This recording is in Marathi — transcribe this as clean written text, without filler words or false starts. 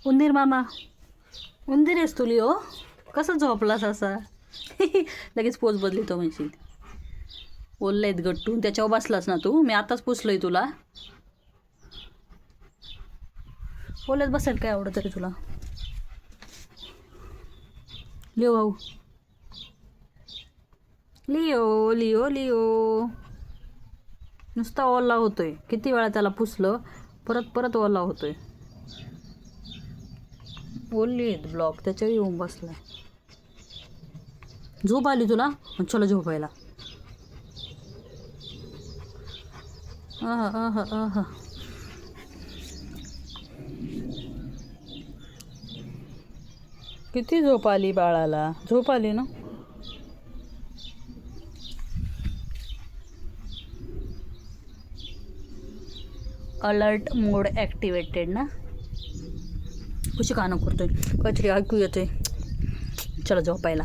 उंदीर मामा, उंदीर आहेस तुली हो, कसं झोपलास असा? लगेच पोज बदलितो म्हणशील. ओल्लेत गट्टून त्याच्यावर बसलास ना तू, मी आताच पुसलोय तुला. ओल्यात बसेल काय आवडत तरी तुला? लिओ भाऊ, लिओ लिओ लिओ, नुसता ओला होतोय. किती वेळा त्याला पुसलं, परत परत ओला होतोय. ओली ब्लॉक त्याच्यावर येऊन बसलाय. झोप आली तुला? चला झोपायला. आहा आहा आहा. किती झोप आली बाळाला, झोप आली ना? अलर्ट मोड ॲक्टिवेटेड ना? कशी कानं करतोय, काहीतरी ऐकू येते. चला झोपायला.